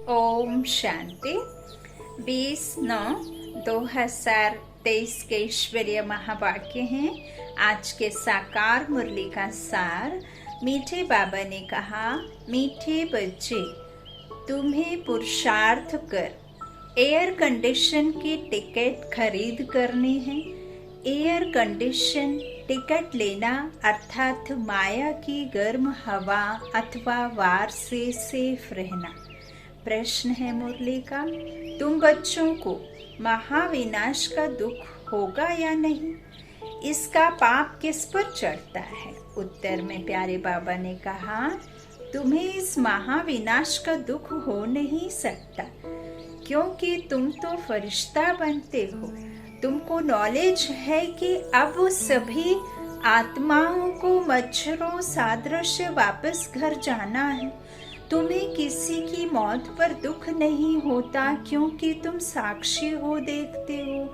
ओम शांति 20/9/2023 के ईश्वरीय महावाक्य हैं। आज के साकार मुरली का सार। मीठे बाबा ने कहा, मीठे बच्चे, तुम्हें पुरुषार्थ कर एयर कंडीशन की टिकट खरीद करनी है। एयर कंडीशन टिकट लेना अर्थात माया की गर्म हवा अथवा वार से सेफ रहना। प्रश्न है मुरली का, तुम बच्चों को महाविनाश का दुख होगा या नहीं? इसका पाप किस पर चढ़ता है? उत्तर में प्यारे बाबा ने कहा, तुम्हें इस महाविनाश का दुख हो नहीं सकता, क्योंकि तुम तो फरिश्ता बनते हो। तुमको नॉलेज है कि अब सभी आत्माओं को मच्छरों सादृश वापस घर जाना है। तुम्हें किसी की मौत पर दुख नहीं होता, क्योंकि तुम साक्षी हो, देखते हो।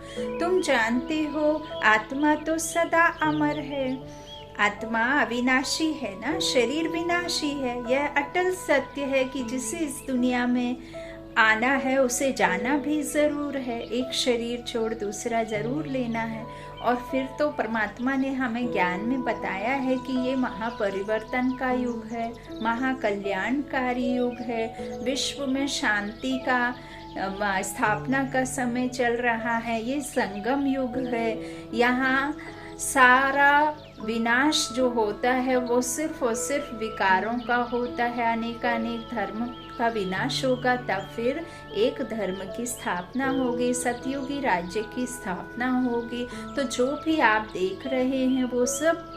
तुम जानते हो आत्मा तो सदा अमर है। आत्मा अविनाशी है ना, शरीर विनाशी है। यह अटल सत्य है कि जिसे इस दुनिया में आना है उसे जाना भी जरूर है। एक शरीर छोड़ दूसरा जरूर लेना है। और फिर तो परमात्मा ने हमें ज्ञान में बताया है कि ये महापरिवर्तन का युग है, महाकल्याणकारी युग है। विश्व में शांति का स्थापना का समय चल रहा है। ये संगम युग है। यहाँ सारा विनाश जो होता है वो सिर्फ और सिर्फ विकारों का होता है। अनेकानेक धर्म का विनाश होगा, तब फिर एक धर्म की स्थापना होगी, सतयुगी राज्य की स्थापना होगी। तो जो भी आप देख रहे हैं वो सब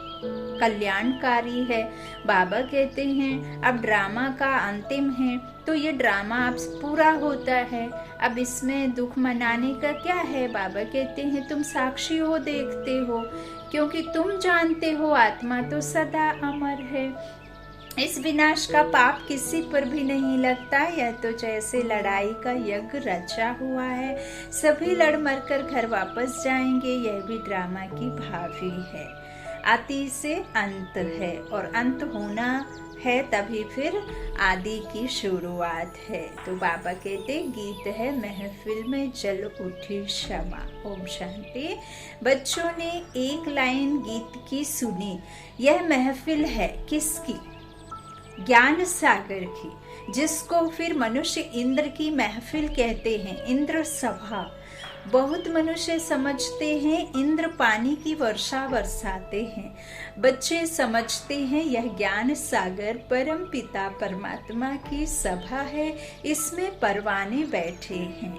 कल्याणकारी है। बाबा कहते हैं अब ड्रामा का अंतिम है, तो ये ड्रामा अब पूरा होता है। अब इसमें दुख मनाने का क्या है? बाबा कहते हैं तुम साक्षी हो, देखते हो, क्योंकि तुम जानते हो आत्मा तो सदा अमर है। इस विनाश का पाप किसी पर भी नहीं लगता। यह तो जैसे लड़ाई का यज्ञ रचा हुआ है, सभी लड़ मर कर घर वापस जाएंगे। यह भी ड्रामा की भावी है। आदि से अंत है और अंत होना है, तभी फिर आदि की शुरुआत है। तो बाबा कहते गीत है, महफिल में जल उठी क्षमा। ओम शांति। बच्चों ने एक लाइन गीत की सुनी। यह महफिल है किसकी? ज्ञान सागर की, जिसको फिर मनुष्य इंद्र की महफिल कहते हैं, इंद्र सभा। बहुत मनुष्य समझते हैं इंद्र पानी की वर्षा बरसाते हैं। बच्चे समझते हैं यह ज्ञान सागर परम पिता परमात्मा की सभा है, इसमें परवाने बैठे हैं।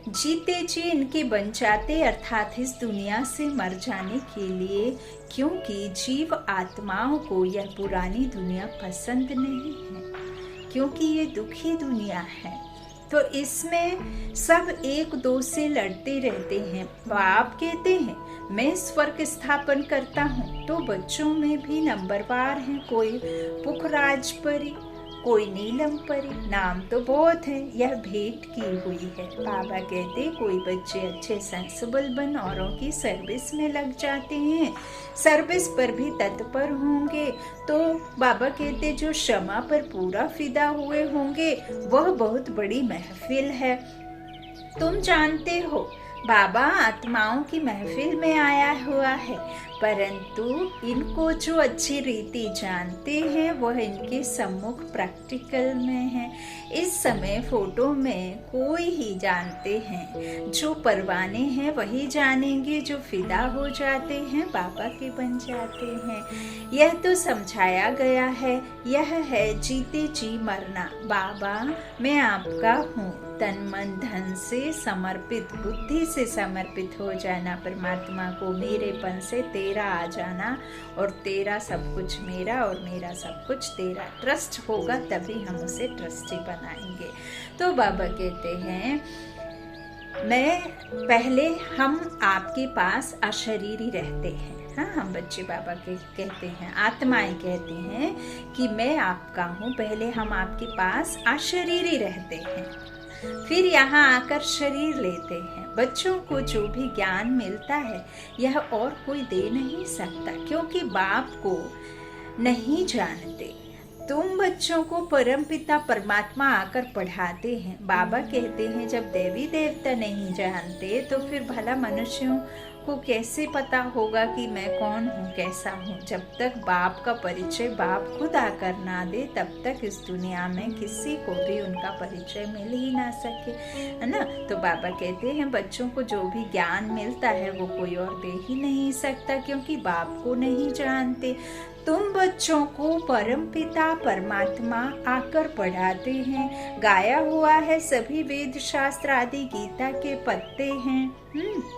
जीते जी इनके बन जाते, अर्थात इस दुनिया से मर जाने के लिए, क्योंकि जीव आत्माओं को यह पुरानी दुनिया पसंद नहीं है, क्योंकि ये दुखी दुनिया है। तो इसमें सब एक दो से लड़ते रहते हैं। बाप कहते हैं मैं स्वर्ग स्थापन करता हूँ, तो बच्चों में भी नंबरवार हैं। कोई पुखराज परी, कोई नीलम परी, नाम तो बहुत है। यह भेंट की हुई है। बाबा कहते कोई बच्चे अच्छे सेंसिबल बन औरों की सर्विस में लग जाते हैं, सर्विस पर भी तत्पर होंगे। तो बाबा कहते जो क्षमा पर पूरा फिदा हुए होंगे वह बहुत बड़ी महफिल है। तुम जानते हो बाबा आत्माओं की महफिल में आया हुआ है, परंतु इनको जो अच्छी रीति जानते हैं वह इनके सम्मुख प्रैक्टिकल में है। इस समय फोटो में कोई ही जानते हैं, जो परवाने हैं वही जानेंगे, जो फिदा हो जाते हैं बाबा के बन जाते हैं। यह तो समझाया गया है, यह है जीते जी मरना। बाबा मैं आपका हूँ, तन मन धन से समर्पित, बुद्धि से समर्पित हो जाना परमात्मा को, मेरेपन से तेरा आ जाना, और तेरा सब कुछ मेरा और मेरा सब कुछ तेरा। ट्रस्ट होगा तभी हम उसे ट्रस्टी बनाएंगे। तो बाबा कहते हैं मैं पहले हम आपके पास अशरीरी रहते हैं। हाँ, हम बच्चे बाबा के कहते हैं, आत्माएं कहती हैं कि मैं आपका हूँ। पहले हम आपके पास अशरीरी रहते हैं, फिर यहाँ आकर शरीर लेते हैं। बच्चों को जो भी ज्ञान मिलता है यह और कोई दे नहीं सकता, क्योंकि बाप को नहीं जानते। तुम बच्चों को परमपिता परमात्मा आकर पढ़ाते हैं। बाबा कहते हैं जब देवी देवता नहीं जानते तो फिर भला मनुष्यों को कैसे पता होगा कि मैं कौन हूँ, कैसा हूँ। जब तक बाप का परिचय बाप खुद आकर ना दे तब तक इस दुनिया में किसी को भी उनका परिचय मिल ही ना सके, है ना। तो बाबा कहते हैं बच्चों को जो भी ज्ञान मिलता है वो कोई और दे ही नहीं सकता, क्योंकि बाप को नहीं जानते। तुम बच्चों को परमपिता परमात्मा आकर पढ़ाते हैं। गाया हुआ है सभी वेद शास्त्र आदि गीता के पत्ते हैं।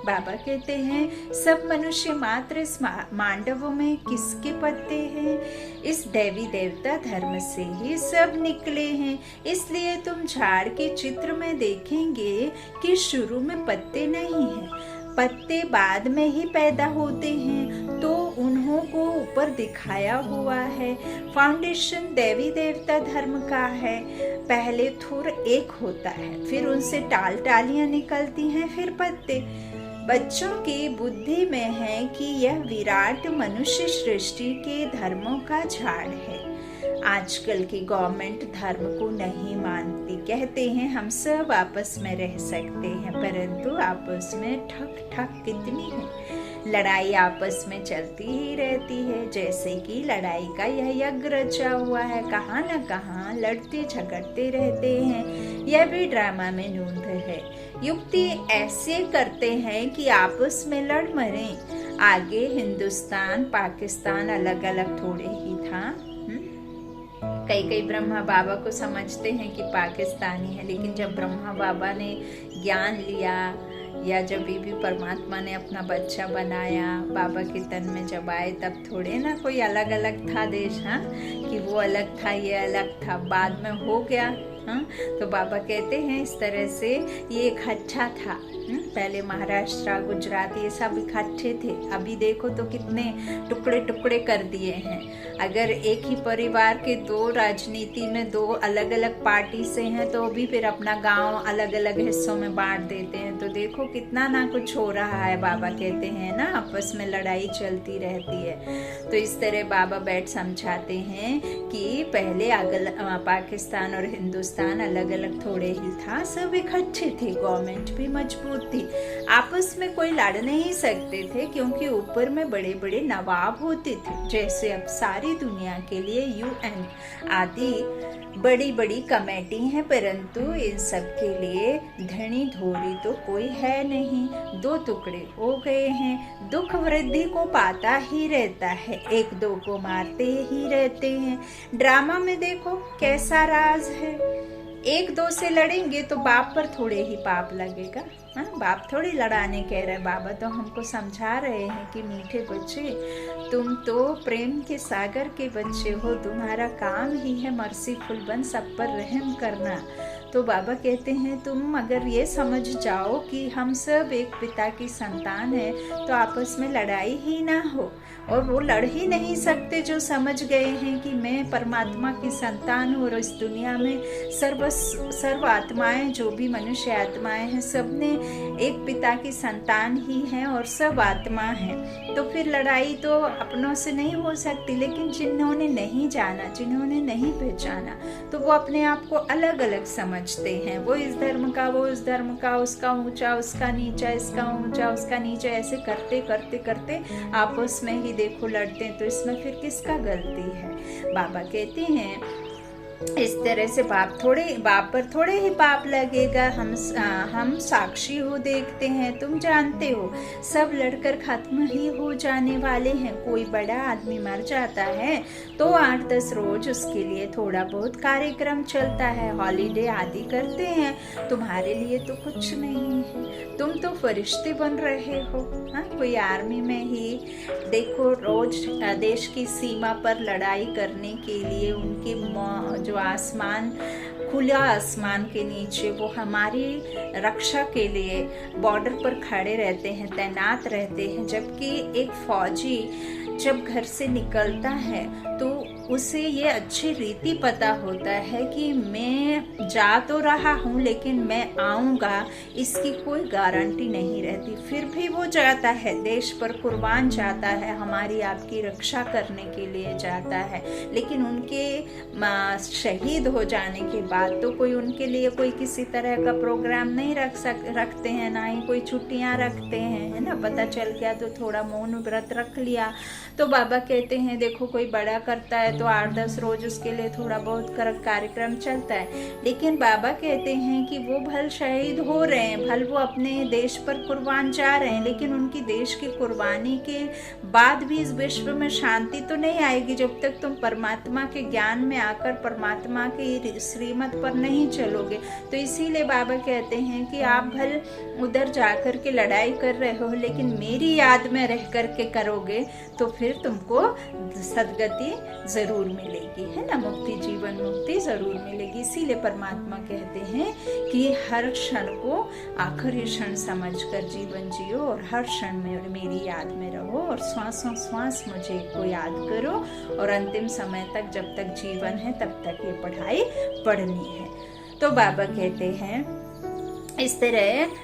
बाबा कहते हैं सब मनुष्य मात्र इस मांडवों में किसके पत्ते हैं? इस देवी देवता धर्म से ही सब निकले हैं। इसलिए तुम झाड़ के चित्र में देखेंगे कि शुरू में पत्ते नहीं हैं, पत्ते बाद में ही पैदा होते हैं, तो उन्हों को ऊपर दिखाया हुआ है। फाउंडेशन देवी देवता धर्म का है। पहले थुर एक होता है, फिर उनसे टाल टालियां निकलती हैं, फिर पत्ते। बच्चों की बुद्धि में है कि यह विराट मनुष्य सृष्टि के धर्मों का झाड़ है। आजकल की गवर्नमेंट धर्म को नहीं मानती, कहते हैं हम सब आपस में रह सकते हैं, परंतु आपस में ठक ठक कितनी है। लड़ाई आपस में चलती ही रहती है, जैसे कि लड़ाई का यह यज्ञ रचा हुआ है। कहाँ न कहाँ लड़ते झगड़ते रहते हैं। यह भी ड्रामा में नूंद है। युक्ति ऐसे करते हैं कि आपस में लड़ मरें। आगे हिंदुस्तान पाकिस्तान अलग अलग थोड़े ही था। कई ब्रह्मा बाबा को समझते हैं कि पाकिस्तानी है, लेकिन जब ब्रह्मा बाबा ने ज्ञान लिया या जब भी परमात्मा ने अपना बच्चा बनाया, बाबा के तन में जब आए, तब थोड़े ना कोई अलग अलग था देश, हाँ, कि वो अलग था ये अलग था, बाद में हो गया। हाँ, तो बाबा कहते हैं इस तरह से ये इकट्ठा था। पहले महाराष्ट्र गुजरात ये सब इकट्ठे थे, अभी देखो तो कितने टुकड़े टुकड़े कर दिए हैं। अगर एक ही परिवार के दो राजनीति में दो अलग अलग पार्टी से हैं तो भी फिर अपना गांव अलग अलग हिस्सों में बांट देते हैं, तो देखो कितना ना कुछ हो रहा है। बाबा कहते हैं ना आपस में लड़ाई चलती रहती है। तो इस तरह बाबा बैठ समझाते हैं कि पहले पाकिस्तान और हिंदुस्तान अलग अलग थोड़े ही था, सब इकट्ठे थे, गवर्नमेंट भी मजबूत थी, आपस में कोई लड़ नहीं सकते थे, क्योंकि ऊपर में बड़े बड़े नवाब होते थे। जैसे अब सारी दुनिया के लिए UN आदि बड़ी बड़ी कमेटी है, परंतु इन सब के लिए धनी धोरी तो कोई है नहीं। दो टुकड़े हो गए हैं, दुख वृद्धि को पाता ही रहता है, एक दो को मारते ही रहते हैं। ड्रामा में देखो कैसा राज है। एक दो से लड़ेंगे तो बाप पर थोड़े ही पाप लगेगा। हाँ, बाप थोड़ी लड़ाने कह रहे, बाबा तो हमको समझा रहे हैं कि मीठे बच्चे, तुम तो प्रेम के सागर के बच्चे हो, तुम्हारा काम ही है मर्सीफुल बन सब पर रहम करना। तो बाबा कहते हैं तुम अगर ये समझ जाओ कि हम सब एक पिता की संतान है तो आपस में लड़ाई ही ना हो, और वो लड़ ही नहीं सकते जो समझ गए हैं कि मैं परमात्मा की संतान हूँ और इस दुनिया में सर्व आत्माएं, जो भी मनुष्य आत्माएं हैं, सब ने एक पिता की संतान ही हैं और सब आत्मा हैं। तो फिर लड़ाई तो अपनों से नहीं हो सकती, लेकिन जिन्होंने नहीं जाना, जिन्होंने नहीं पहचाना, तो वो अपने आप को अलग अलग समझते हैं। वो इस धर्म का, वो उस धर्म का, उसका ऊंचा उसका नीचा, इसका ऊंचा उसका नीचा, ऐसे करते करते करते आपस में ही देखो लड़ते हैं। तो इसमें फिर किसका गलती है? बाबा कहते हैं इस तरह से बाप पर थोड़े ही पाप लगेगा। हम साक्षी हो, देखते हैं, तुम जानते हो सब लड़कर खत्म ही हो जाने वाले हैं। कोई बड़ा आदमी मर जाता है तो 8-10 रोज उसके लिए थोड़ा बहुत कार्यक्रम चलता है, हॉलीडे आदि करते हैं। तुम्हारे लिए तो कुछ नहीं है, तुम तो फरिश्ते बन रहे हो। हाँ, कोई आर्मी में ही देखो रोज देश की सीमा पर लड़ाई करने के लिए उनके जो आसमान, खुला आसमान के नीचे वो हमारी रक्षा के लिए बॉर्डर पर खड़े रहते हैं, तैनात रहते हैं। जबकि एक फौजी जब घर से निकलता है तो उसे ये अच्छी रीति पता होता है कि मैं जा तो रहा हूँ लेकिन मैं आऊँगा, इसकी कोई गारंटी नहीं रहती। फिर भी वो जाता है, देश पर कुर्बान जाता है, हमारी आपकी रक्षा करने के लिए जाता है। लेकिन उनके शहीद हो जाने के बाद तो कोई उनके लिए कोई किसी तरह का प्रोग्राम नहीं रखते हैं, ना ही कोई छुट्टियाँ रखते हैं, है ना। पता चल गया तो थोड़ा मौन व्रत रख लिया। तो बाबा कहते हैं देखो कोई बड़ा करता है तो 8-10 रोज उसके लिए थोड़ा बहुत कार्यक्रम चलता है, लेकिन बाबा कहते हैं कि वो भल शहीद हो रहे हैं, भल वो अपने देश पर कुर्बान जा रहे हैं, लेकिन उनकी देश की कुर्बानी के बाद भी इस विश्व में शांति तो नहीं आएगी जब तक तुम परमात्मा के ज्ञान में आकर परमात्मा की श्रीमत पर नहीं चलोगे। तो इसीलिए बाबा कहते हैं कि आप भल उधर जाकर के लड़ाई कर रहे हो, लेकिन मेरी याद में रह करके करोगे तो फिर तुमको सदगति जरूर मिलेगी, है ना, मुक्ति, जीवन मुक्ति जरूर मिलेगी। इसीलिए परमात्मा कहते हैं कि हर क्षण को आखिरी क्षण समझकर जीवन जियो और हर क्षण में मेरी याद में रहो और श्वासों श्वास मुझे को याद करो, और अंतिम समय तक जब तक जीवन है तब तक ये पढ़ाई पढ़नी है। तो बाबा कहते हैं इस तरह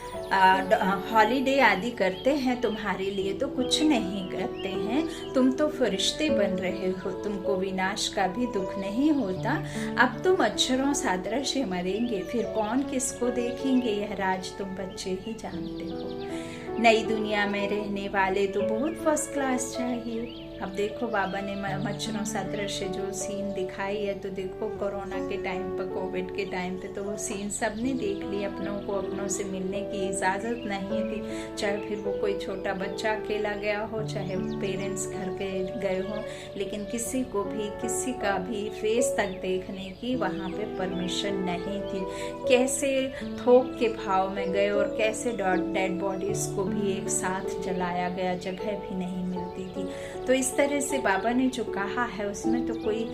हॉलीडे आदि करते हैं तुम्हारे लिए तो कुछ नहीं करते हैं, तुम तो फरिश्ते बन रहे हो, तुमको विनाश का भी दुख नहीं होता। अब तुम अक्षरों सादृश्य मरेंगे, फिर कौन किसको देखेंगे यह राज तुम बच्चे ही जानते हो। नई दुनिया में रहने वाले तो बहुत फर्स्ट क्लास चाहिए। अब देखो बाबा ने मच्छरों सदृश जो सीन दिखाई है, तो देखो कोरोना के टाइम पर, कोविड के टाइम पे तो वो सीन सबने देख ली। अपनों को अपनों से मिलने की इजाज़त नहीं थी, चाहे फिर वो कोई छोटा बच्चा अकेला गया हो, चाहे पेरेंट्स घर के गए हो, लेकिन किसी को भी किसी का भी फेस तक देखने की वहाँ पे परमिशन नहीं थी। कैसे थोक के भाव में गए और कैसे डेड बॉडीज को भी एक साथ जलाया गया, जगह भी नहीं मिलती थी। तो इस तरह से बाबा ने जो कहा है उसमें तो कोई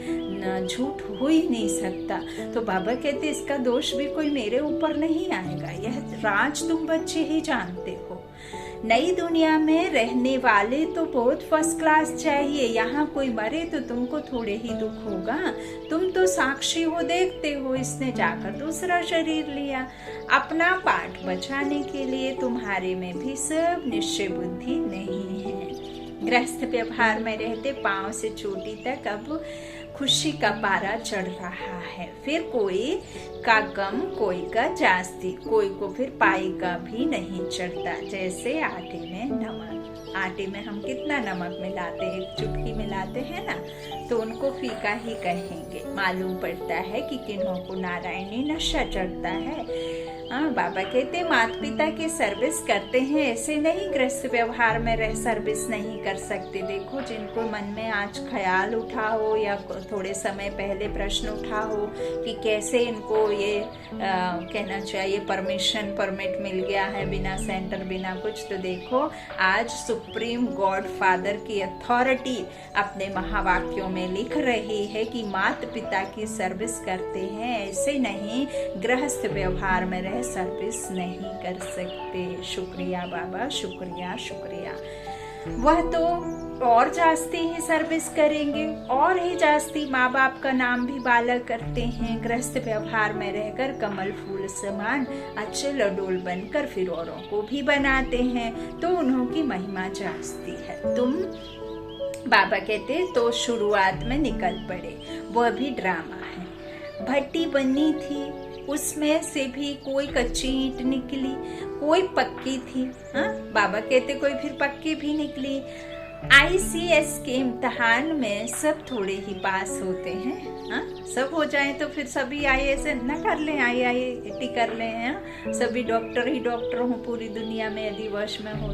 झूठ हो ही नहीं सकता। तो बाबा कहते इसका दोष भी कोई मेरे ऊपर नहीं आएगा, यह राज तुम बच्चे ही जानते हो। नई दुनिया में रहने वाले तो बहुत फर्स्ट क्लास चाहिए, यहाँ कोई मरे तो तुमको थोड़े ही दुख होगा, तुम तो साक्षी हो, देखते हो इसने जाकर दूसरा शरीर लिया। अपना पाठ बचाने के लिए तुम्हारे में भी सब निश्चय बुद्धि नहीं है। गृहस्थ व्यवहार में रहते पांव से चोटी तक अब खुशी का पारा चढ़ रहा है, फिर कोई का कम कोई का जास्ती, कोई को फिर पाई का भी नहीं चढ़ता। जैसे आटे में नमक, आटे में हम कितना नमक मिलाते हैं, एक चुटकी मिलाते हैं ना, तो उनको फीका ही कहेंगे। मालूम पड़ता है कि किन्हों को नारायणी नशा चढ़ता है। बाबा कहते माता पिता की सर्विस करते हैं, ऐसे नहीं गृहस्थ व्यवहार में रह सर्विस नहीं कर सकते। देखो जिनको मन में आज ख्याल उठा हो या थोड़े समय पहले प्रश्न उठा हो कि कैसे इनको ये कहना चाहिए परमिट मिल गया है बिना सेंटर बिना कुछ, तो देखो आज सुप्रीम गॉड फादर की अथॉरिटी अपने महावाक्यों में लिख रही है कि माता पिता की सर्विस करते हैं, ऐसे नहीं गृहस्थ व्यवहार में रह सर्विस नहीं कर सकते। शुक्रिया बाबा, शुक्रिया शुक्रिया। वह तो और जास्ती ही सर्विस करेंगे, और ही जास्ती माँ बाप का नाम भी बालक करते हैं, गृहस्थ व्यवहार में रहकर कमल फूल समान अच्छे लडोल बनकर फिर औरों को भी बनाते हैं, तो उन्हों की महिमा जास्ती है। तुम बाबा कहते तो शुरुआत में निकल पड़े, वह भी ड्रामा है। भट्टी बनी थी, उसमें से भी कोई कच्ची ईंट निकली, कोई पक्की थी। बाबा कहते कोई फिर पक्की भी निकली। ICS के इम्तिहान में सब थोड़े ही पास होते हैं। सब हो जाए तो फिर सभी IAS न कर लें, IIT कर लें, सभी डॉक्टर ही डॉक्टर हों पूरी दुनिया में यदि वश में हो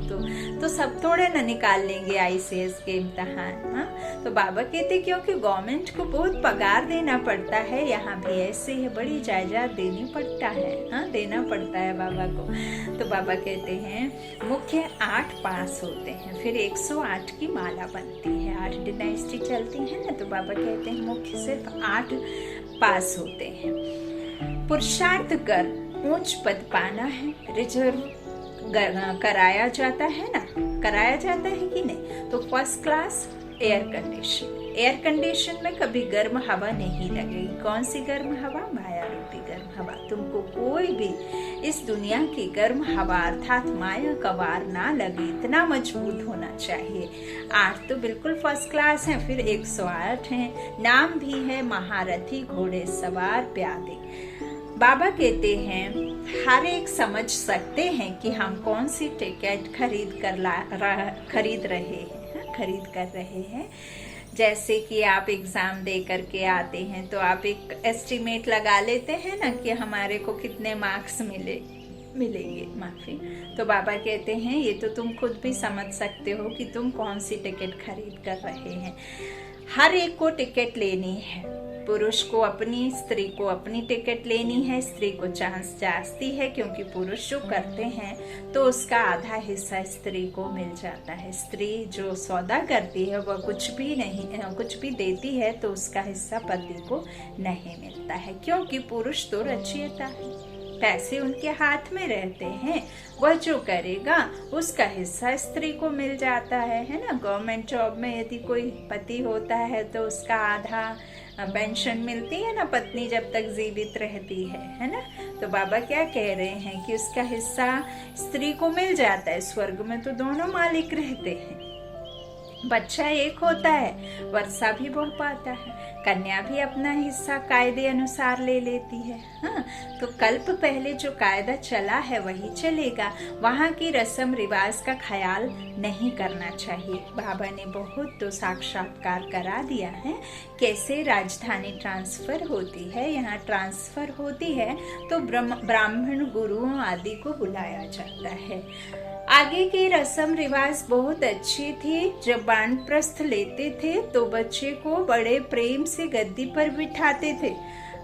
तो सब थोड़े न निकाल लेंगे ICS के इम्तिहान। तो बाबा कहते क्योंकि गवर्नमेंट को बहुत पगार देना पड़ता है, यहाँ भी ऐसे है, बड़ी जायदाद देनी पड़ता है, देना पड़ता है बाबा को। तो बाबा कहते हैं मुख्य 8 पास होते हैं, फिर 108 की माला बनती है, 8 डिनाइस्टी चलती है ना, तो बाबा कहते हैं मुख्य सिर्फ 8 पास होते हैं। पुरुषार्थ कर ऊंच पद पाना है, रिजर्व कराया जाता है ना, कराया जाता है कि नहीं, तो first class air condition, air condition में कभी गर्म हवा नहीं लगेगी। कौन सी गर्म हवा? माया रूपी गर्म हवा। तुमको कोई भी इस दुनिया की गर्म हवा अर्थात माया का वार ना लगे, इतना मजबूत होना चाहिए। 8 तो बिल्कुल फर्स्ट क्लास है, फिर 108 हैं। नाम भी है महारथी घोड़े सवार प्यादे। बाबा कहते हैं हर एक समझ सकते हैं कि हम कौन सी टिकट खरीद कर रहे हैं। जैसे कि आप एग्जाम दे करके आते हैं तो आप एक एस्टिमेट लगा लेते हैं ना कि हमारे को कितने मार्क्स मिलेंगे, माफी। तो बाबा कहते हैं ये तो तुम खुद भी समझ सकते हो कि तुम कौन सी टिकट खरीद कर रहे हैं। हर एक को टिकट लेनी है। पुरुष को अपनी, स्त्री को अपनी टिकट लेनी है। स्त्री को चांस जाती है क्योंकि पुरुष जो करते हैं तो उसका आधा हिस्सा स्त्री को मिल जाता है। स्त्री जो सौदा करती है वह कुछ भी देती है तो उसका हिस्सा पति को नहीं मिलता है, क्योंकि पुरुष तो रचयिता है, पैसे उनके हाथ में रहते हैं। वह जो करेगा उसका हिस्सा स्त्री को मिल जाता है ना। गवर्नमेंट जॉब में यदि कोई पति होता है तो उसका आधा पेंशन मिलती है ना, पत्नी जब तक जीवित रहती है ना। तो बाबा क्या कह रहे हैं कि उसका हिस्सा स्त्री को मिल जाता है। स्वर्ग में तो दोनों मालिक रहते हैं। बच्चा एक होता है, वर्षा भी बह पाता है, कन्या भी अपना हिस्सा कायदे अनुसार ले लेती है। हाँ, तो कल्प पहले जो कायदा चला है वही चलेगा। वहाँ की रस्म रिवाज का ख्याल नहीं करना चाहिए। बाबा ने बहुत तो साक्षात्कार करा दिया है कैसे राजधानी ट्रांसफर होती है। यहाँ ट्रांसफर होती है तो ब्राह्मण गुरुओं आदि को बुलाया जाता है। आगे की रस्म रिवाज बहुत अच्छी थी। जब वानप्रस्थ लेते थे तो बच्चे को बड़े प्रेम से गद्दी पर बिठाते थे।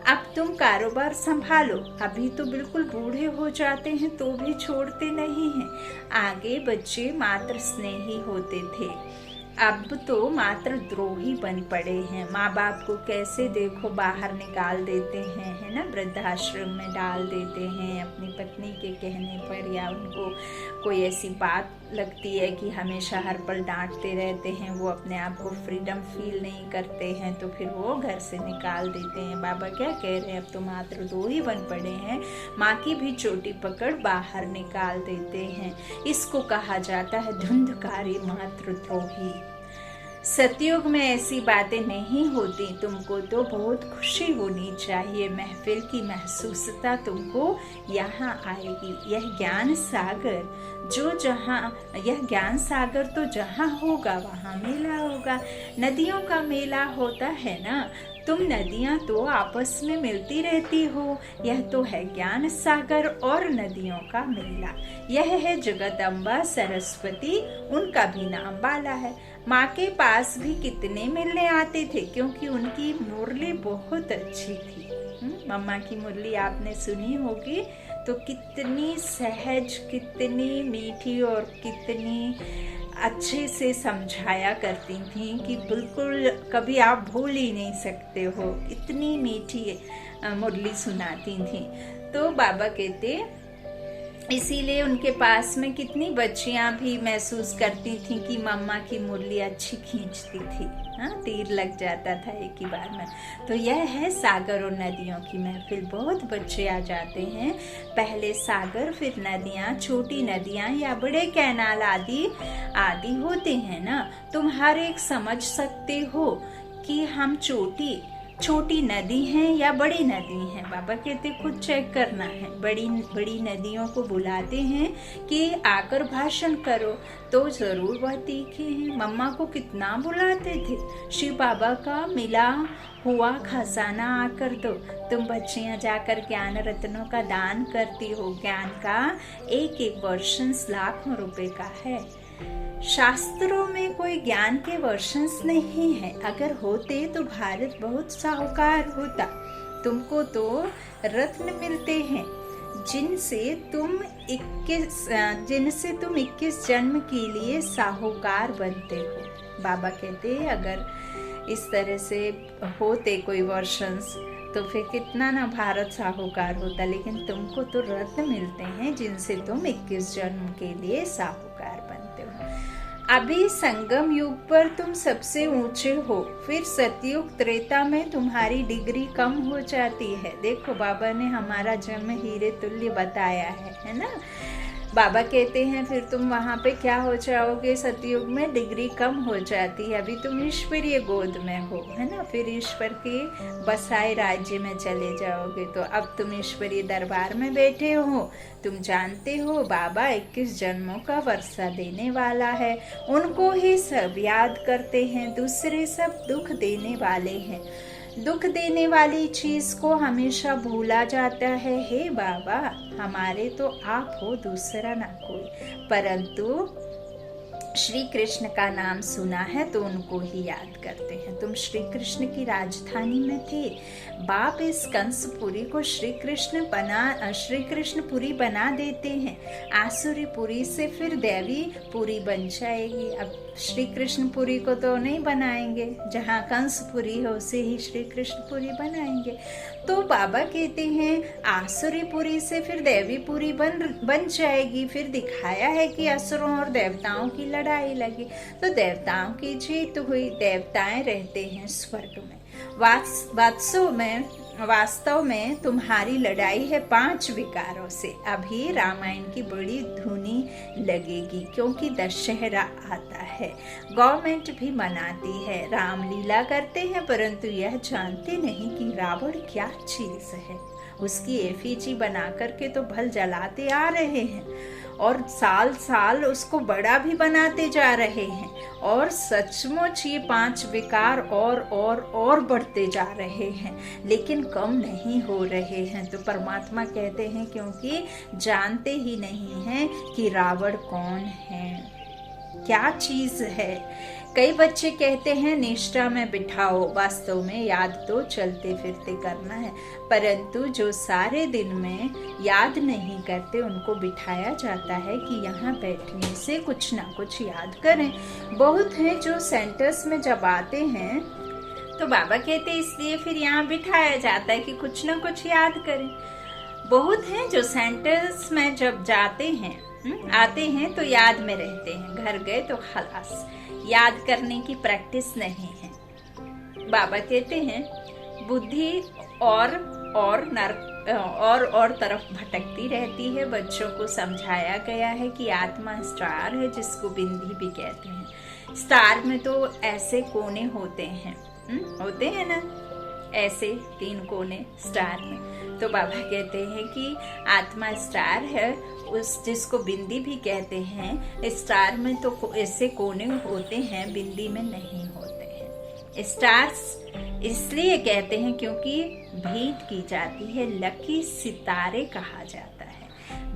अब तुम कारोबार संभालो। अभी तो बिल्कुल बूढ़े हो जाते हैं तो भी छोड़ते नहीं हैं। आगे बच्चे मात्र स्नेही होते थे, अब तो मात्र द्रोही बन पड़े हैं। माँ बाप को कैसे देखो बाहर निकाल देते हैं, है ना, वृद्धाश्रम में डाल देते हैं अपनी पत्नी के कहने पर, या उनको कोई ऐसी बात लगती है कि हमेशा हर पल डांटते रहते हैं, वो अपने आप को फ्रीडम फील नहीं करते हैं तो फिर वो घर से निकाल देते हैं। बाबा क्या कह रहे हैं, अब तो मात्र दो ही बन पड़े हैं, माँ की भी चोटी पकड़ बाहर निकाल देते हैं। इसको कहा जाता है धुंधकारी मातृद्रोही। सतयुग में ऐसी बातें नहीं होती। तुमको तो बहुत खुशी होनी चाहिए। महफिल की महसूसता तुमको यहाँ आएगी। यह ज्ञान सागर तो जहाँ होगा वहाँ मेला होगा। नदियों का मेला होता है ना, तुम नदियाँ तो आपस में मिलती रहती हो। यह तो है ज्ञान सागर और नदियों का मेला। यह है जगदम्बा सरस्वती, उनका भी नाम बाला है। माँ के पास भी कितने मिलने आते थे क्योंकि उनकी मुरली बहुत अच्छी थी। मम्मा की मुरली आपने सुनी होगी, तो कितनी सहज, कितनी मीठी और कितनी अच्छे से समझाया करती थी कि बिल्कुल कभी आप भूल ही नहीं सकते हो। इतनी मीठी मुरली सुनाती थी। तो बाबा कहते इसीलिए उनके पास में कितनी बच्चियां भी महसूस करती थी कि मम्मा की मुरली अच्छी खींचती थी। हाँ, तीर लग जाता था एक ही बार में। तो यह है सागर और नदियों की महफिल। बहुत बच्चे आ जाते हैं, पहले सागर फिर नदियाँ, छोटी नदियाँ या बड़े कैनाल आदि होते हैं ना। तुम हर एक समझ सकते हो कि हम छोटी नदी हैं या बड़ी नदी हैं। बाबा कहते खुद चेक करना है। बड़ी नदियों को बुलाते हैं कि आकर भाषण करो, तो जरूर वह तीखे हैं। मम्मा को कितना बुलाते थे, शिव बाबा का मिला हुआ खजाना आकर दो। तुम बच्चियां जाकर ज्ञान रत्नों का दान करती हो। ज्ञान का एक वर्षंस लाखों रुपए का है। शास्त्रों में कोई ज्ञान के वर्षंस नहीं है। अगर होते तो भारत बहुत साहूकार होता। तुमको तो रत्न मिलते हैं जिनसे तुम 21 जन्म के लिए साहूकार बनते हो। बाबा कहते अगर इस तरह से होते कोई वर्षंस तो फिर कितना ना भारत साहूकार होता। लेकिन तुमको तो रत्न मिलते हैं जिनसे तुम 21 जन्म के लिए साहूकार बनते हो। अभी संगम युग पर तुम सबसे ऊंचे हो, फिर सतयुग त्रेता में तुम्हारी डिग्री कम हो जाती है। देखो बाबा ने हमारा जन्म हीरे तुल्य बताया है ना। बाबा कहते हैं फिर तुम वहाँ पे क्या हो जाओगे, सतयुग में डिग्री कम हो जाती है। अभी तुम ईश्वरीय गोद में हो, है ना, फिर ईश्वर के बसाए राज्य में चले जाओगे। तो अब तुम ईश्वरीय दरबार में बैठे हो। तुम जानते हो बाबा 21 जन्मों का वर्षा देने वाला है, उनको ही सब याद करते हैं, दूसरे सब दुख देने वाले हैं। दुख देने वाली चीज को हमेशा भूला जाता है। हे बाबा, हमारे तो आप हो, दूसरा ना कोई। परंतु श्री कृष्ण का नाम सुना है तो उनको ही याद करते हैं। तुम श्री कृष्ण की राजधानी में थे। बाप इस कंसपुरी को श्री कृष्ण पुरी बना देते हैं। आसुरी पुरी से फिर देवी पुरी बन जाएगी। अब श्री कृष्ण पुरी को तो नहीं बनाएंगे, जहाँ कंसपुरी हो उसे ही श्री कृष्ण पुरी बनाएंगे। तो बाबा कहते हैं आसुरी पुरी से फिर देवी पुरी बन जाएगी। फिर दिखाया है कि असुरों और देवताओं की लड़ाई लगी, तो देवताओं की जीत हुई। देवताएं रहते हैं स्वर्ग में। वास्तव में तुम्हारी लड़ाई है 5 विकारों से। अभी रामायण की बड़ी धुनी लगेगी, क्योंकि दशहरा आता है। गवर्नमेंट भी मनाती है, रामलीला करते हैं, परंतु यह जानते नहीं कि रावण क्या चीज है। उसकी एफिजी बना करके तो भल जलाते आ रहे हैं, और साल साल उसको बड़ा भी बनाते जा रहे हैं। और सचमुच ये 5 विकार और बढ़ते जा रहे हैं, लेकिन कम नहीं हो रहे हैं। तो परमात्मा कहते हैं क्योंकि जानते ही नहीं हैं कि रावण कौन है, क्या चीज है। कई बच्चे कहते हैं निष्ठा में बिठाओ, वास्तव में याद तो चलते फिरते करना है, परंतु जो सारे दिन में याद नहीं करते उनको बिठाया जाता है कि यहाँ बैठने से कुछ ना कुछ याद करें। बहुत हैं जो सेंटर्स में जब आते हैं तो बाबा कहते हैं इसलिए फिर यहाँ बिठाया जाता है कि कुछ ना कुछ याद करें। बहुत हैं जो सेंटर्स में जब जाते हैं आते हैं तो याद में रहते हैं, घर गए तो खलास, याद करने की प्रैक्टिस नहीं है। बाबा कहते हैं बुद्धि और तरफ भटकती रहती है। बच्चों को समझाया गया है कि आत्मा स्टार है, जिसको बिंदी भी कहते हैं। स्टार में तो ऐसे कोने होते हैं, होते हैं ना, ऐसे 3 कोने स्टार में। तो बाबा कहते हैं कि आत्मा स्टार है, उस जिसको बिंदी भी कहते हैं। स्टार में तो ऐसे कोने होते हैं, बिंदी में नहीं होते हैं। स्टार्स इसलिए कहते हैं क्योंकि भेंट की जाती है, लकी सितारे कहा जाता है।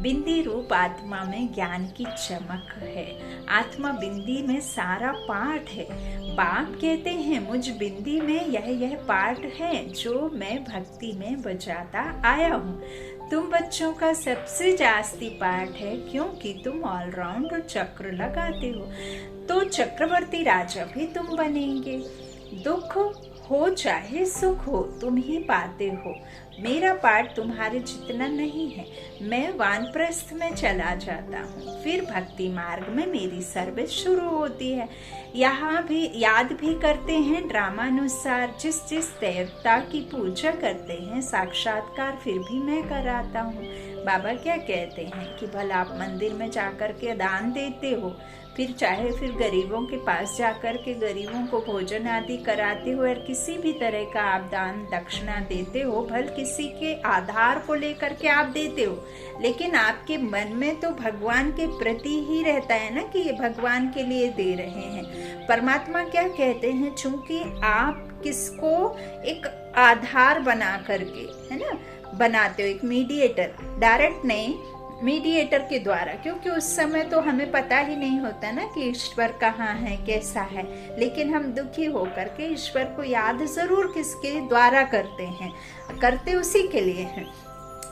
बिंदी रूप आत्मा में ज्ञान की चमक है। आत्मा बिंदी में सारा पाठ है। बाप कहते हैं मुझ बिंदी में यह पाठ है जो मैं भक्ति में बजाता आया हूँ। तुम बच्चों का सबसे जास्ती पाठ है, क्योंकि तुम ऑलराउंड चक्र लगाते हो। तो चक्रवर्ती राजा भी तुम बनेंगे। दुख हो चाहे सुख हो, तुम ही पाते हो। मेरा पाठ तुम्हारे जितना नहीं है। मैं वानप्रस्थ में चला जाता हूँ, फिर भक्ति मार्ग में मेरी सर्विस शुरू होती है। यहाँ भी याद भी करते हैं ड्रामानुसार। जिस देवता की पूजा करते हैं साक्षात्कार फिर भी मैं कराता हूँ। बाबा क्या कहते हैं कि भला आप मंदिर में जाकर के दान देते हो, फिर चाहे फिर गरीबों के पास जाकर के गरीबों को भोजन आदि कराते हो, और किसी भी तरह का आप दान दक्षिणा देते हो, भल किसी के आधार को लेकर के आप देते हो, लेकिन आपके मन में तो भगवान के प्रति ही रहता है ना कि ये भगवान के लिए दे रहे हैं। परमात्मा क्या कहते हैं, चूंकि आप किसको एक आधार बना करके, है ना, बनाते हो, एक मीडिएटर, डायरेक्ट नहीं, मीडिएटर के द्वारा, क्योंकि उस समय तो हमें पता ही नहीं होता ना कि ईश्वर कहाँ है, कैसा है, लेकिन हम दुखी होकर के ईश्वर को याद जरूर किसके द्वारा करते हैं, करते उसी के लिए हैं।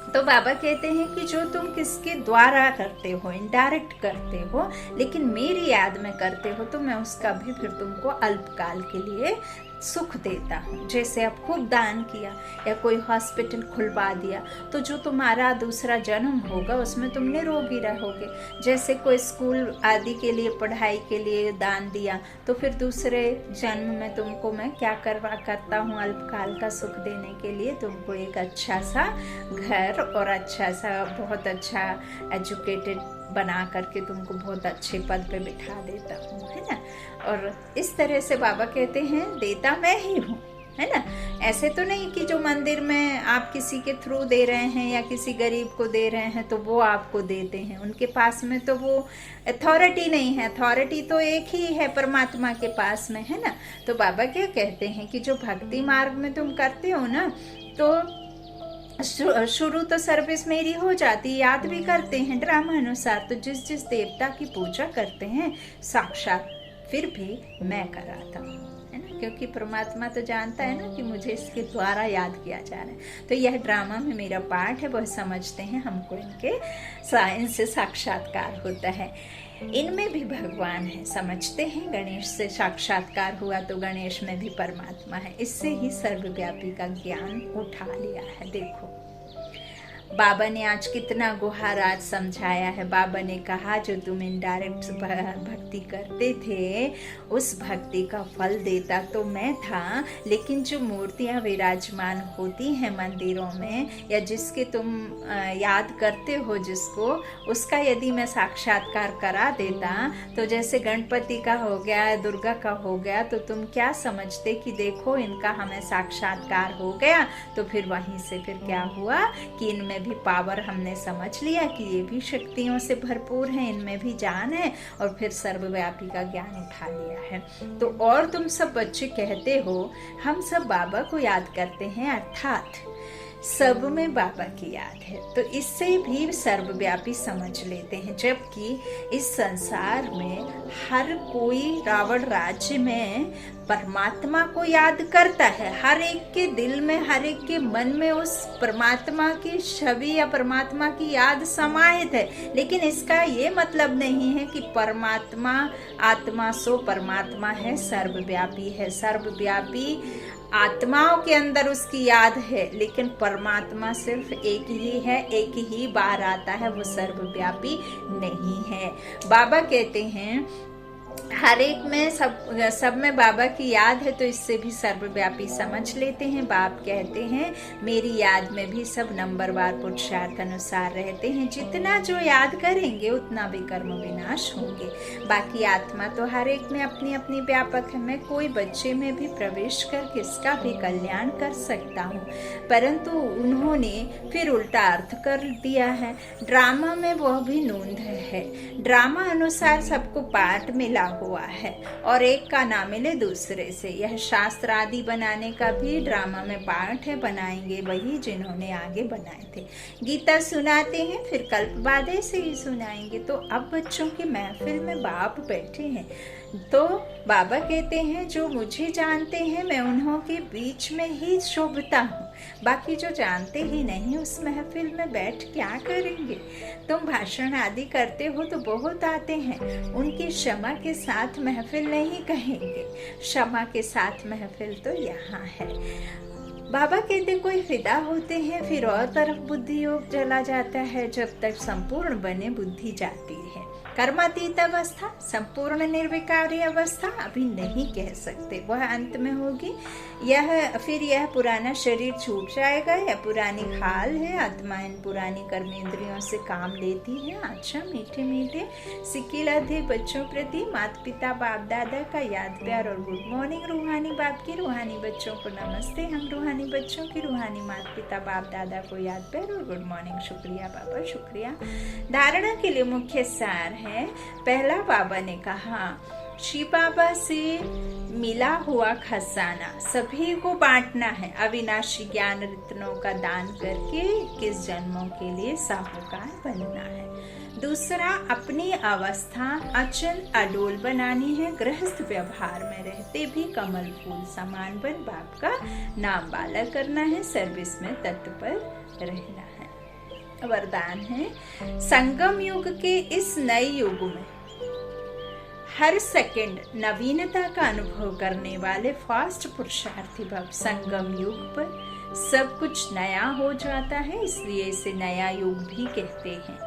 तो बाबा कहते हैं कि जो तुम किसके द्वारा करते हो, इनडायरेक्ट करते हो, लेकिन मेरी याद में करते हो, तो मैं उसका भी फिर तुमको अल्पकाल के लिए सुख देता हूँ। जैसे अब खूब दान किया या कोई हॉस्पिटल खुलवा दिया तो जो तुम्हारा दूसरा जन्म होगा उसमें तुम निरोगी रहोगे। जैसे कोई स्कूल आदि के लिए, पढ़ाई के लिए दान दिया तो फिर दूसरे जन्म में तुमको मैं क्या करता हूँ, अल्पकाल का सुख देने के लिए तुमको एक अच्छा सा घर और अच्छा सा बहुत अच्छा एजुकेटेड बना करके तुमको बहुत अच्छे पद पे बिठा देता हूँ, है ना। और इस तरह से बाबा कहते हैं देता मैं ही हूँ, है ना। ऐसे तो नहीं कि जो मंदिर में आप किसी के थ्रू दे रहे हैं या किसी गरीब को दे रहे हैं तो वो आपको देते हैं, उनके पास में तो वो अथॉरिटी नहीं है। अथॉरिटी तो एक ही है, परमात्मा के पास में, है ना। तो बाबा क्या कहते हैं कि जो भक्ति मार्ग में तुम करते हो ना, तो शुरू तो सर्विस मेरी हो जाती, याद भी करते हैं ड्रामा अनुसार, तो जिस जिस देवता की पूजा करते हैं साक्षात फिर भी मैं कराता हूँ, है ना। क्योंकि परमात्मा तो जानता है ना कि मुझे इसके द्वारा याद किया जा रहा है। तो यह ड्रामा में मेरा पार्ट है, वह समझते हैं, हमको इनसे साक्षात्कार होता है। इनमें भी भगवान है, समझते हैं। गणेश से साक्षात्कार हुआ तो गणेश में भी परमात्मा है। इससे ही सर्वव्यापी का ज्ञान उठा लिया है। देखो बाबा ने आज कितना गुहाराज समझाया है। बाबा ने कहा जो तुम इनडायरेक्ट भक्ति करते थे उस भक्ति का फल देता तो मैं था, लेकिन जो मूर्तियां विराजमान होती हैं मंदिरों में या जिसके तुम याद करते हो जिसको, उसका यदि मैं साक्षात्कार करा देता तो जैसे गणपति का हो गया, दुर्गा का हो गया, तो तुम क्या समझते कि देखो इनका हमें साक्षात्कार हो गया। तो फिर वहीं से फिर क्या हुआ कि इनमें भी पावर हमने समझ लिया कि ये भी शक्तियों से भरपूर हैं, इनमें भी जान है, और फिर सर्वव्यापी का ज्ञान उठा लिया है। तो और तुम सब बच्चे कहते हो हम सब बाबा को याद करते हैं, अर्थात सब में बाबा की याद है, तो इससे भी सर्वव्यापी समझ लेते हैं। जबकि इस संसार में हर कोई रावण राज्य में परमात्मा को याद करता है, हर एक के दिल में, हर एक के मन में उस परमात्मा की छवि या परमात्मा की याद समाहित है। लेकिन इसका ये मतलब नहीं है कि परमात्मा आत्मा सो परमात्मा है, सर्वव्यापी है। सर्वव्यापी आत्माओं के अंदर उसकी याद है, लेकिन परमात्मा सिर्फ एक ही है, एक ही बार आता है, वो सर्वव्यापी नहीं है। बाबा कहते हैं हर एक में सब में बाबा की याद है, तो इससे भी सर्वव्यापी समझ लेते हैं। बाप कहते हैं मेरी याद में भी सब नंबरवार पुरुषार्थ अनुसार रहते हैं। जितना जो याद करेंगे उतना भी कर्म विनाश होंगे। बाकी आत्मा तो हर एक में अपनी अपनी व्यापक है। मैं कोई बच्चे में भी प्रवेश कर किसका भी कल्याण कर सकता हूँ, परंतु उन्होंने फिर उल्टा अर्थ कर दिया है। ड्रामा में वह भी नूंद है। ड्रामा अनुसार सबको पार्ट मिला हुआ है और एक का ना मिले दूसरे से। यह शास्त्र आदि बनाने का भी ड्रामा में पार्ट है, बनाएंगे वही जिन्होंने आगे बनाए थे। गीता सुनाते हैं फिर कल्पवाद से ही सुनाएंगे। तो अब बच्चों की महफिल में बाप बैठे हैं, तो बाबा कहते हैं जो मुझे जानते हैं मैं उन्हों के बीच में ही शोभता हूँ। बाकी जो जानते ही नहीं उस महफिल में बैठ क्या करेंगे। तुम भाषण आदि करते हो तो बहुत आते हैं, उनकी क्षमा के साथ महफिल नहीं कहेंगे, क्षमा के साथ महफिल तो यहाँ है। बाबा कहते कोई फिदा होते हैं फिर और तरफ बुद्धि योग चला जाता है। जब तक संपूर्ण बने बुद्धि जाती है। कर्मातीत अवस्था, संपूर्ण निर्विकारी अवस्था अभी नहीं कह सकते, वह अंत में होगी। यह पुराना शरीर छूट जाएगा, यह पुरानी खाल है। आत्मा इन पुरानी कर्मेंद्रियों से काम लेती है। अच्छा मीठे मीठे सिक्किलाधे बच्चों प्रति माता पिता बाप दादा का याद प्यार और गुड मॉर्निंग। रूहानी बाप की रूहानी बच्चों को नमस्ते। हम रूहानी बच्चों की रूहानी माता पिता बाप दादा को याद प्यार और गुड मॉर्निंग। शुक्रिया बाबा, शुक्रिया। धारणा के लिए मुख्य सार है। पहला बाबा ने कहा शिव बाबा से मिला हुआ खजाना सभी को बांटना है। अविनाशी ज्ञान रत्नों का दान करके 21 जन्मों के लिए साहूकार बनना है। दूसरा, अपनी अवस्था अचल अडोल बनानी है। गृहस्थ व्यवहार में रहते भी कमल फूल समान बन बाप का नाम बाला करना है। सर्विस में तत्पर रहना है। वरदान है संगम युग के इस नए युग में हर सेकंड नवीनता का अनुभव करने वाले फास्ट पुरुषार्थी भव। संगम युग पर सब कुछ नया हो जाता है, इसलिए इसे नया युग भी कहते हैं।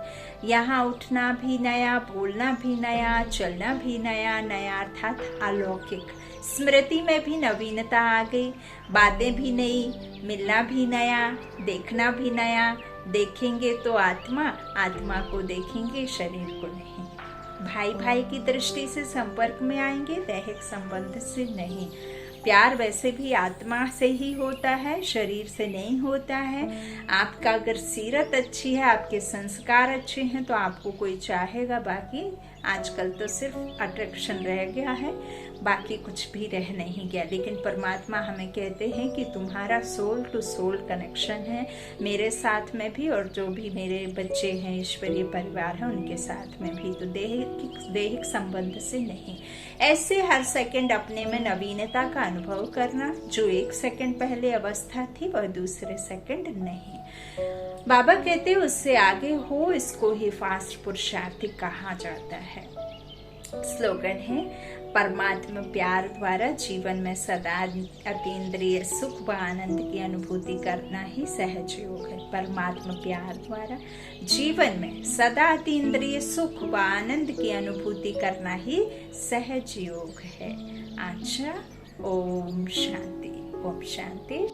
यहाँ उठना भी नया, बोलना भी नया, चलना भी नया, नया अर्थात अलौकिक। स्मृति में भी नवीनता आ गई, बातें भी नई, मिलना भी नया, देखना भी नया। देखेंगे तो आत्मा, आत्मा को देखेंगे, शरीर को नहीं। भाई भाई की दृष्टि से संपर्क में आएंगे, दैहिक संबंध से नहीं। प्यार वैसे भी आत्मा से ही होता है, शरीर से नहीं होता है। आपका अगर सीरत अच्छी है, आपके संस्कार अच्छे हैं तो आपको कोई चाहेगा। बाकी आजकल तो सिर्फ अट्रैक्शन रह गया है, बाकी कुछ भी रह नहीं गया। लेकिन परमात्मा हमें कहते हैं कि तुम्हारा सोल टू सोल कनेक्शन है मेरे साथ में भी, और जो भी मेरे बच्चे हैं, ईश्वरीय परिवार है, उनके साथ में भी। तो दैहिक संबंध से नहीं। ऐसे हर सेकंड अपने में नवीनता का अनुभव करना। जो एक सेकंड पहले अवस्था थी वह दूसरे सेकंड नहीं। बाबा कहते उससे आगे हो, इसको ही फास्ट पुरुषार्थी कहा जाता है। स्लोगन है, परमात्मा प्यार द्वारा जीवन में सदा अतीन्द्रिय सुख व आनंद की अनुभूति करना ही सहज योग है। परमात्मा प्यार द्वारा जीवन में सदा अतीन्द्रिय सुख व आनंद की अनुभूति करना ही सहज योग है। अच्छा, ओम शांति, ओम शांति।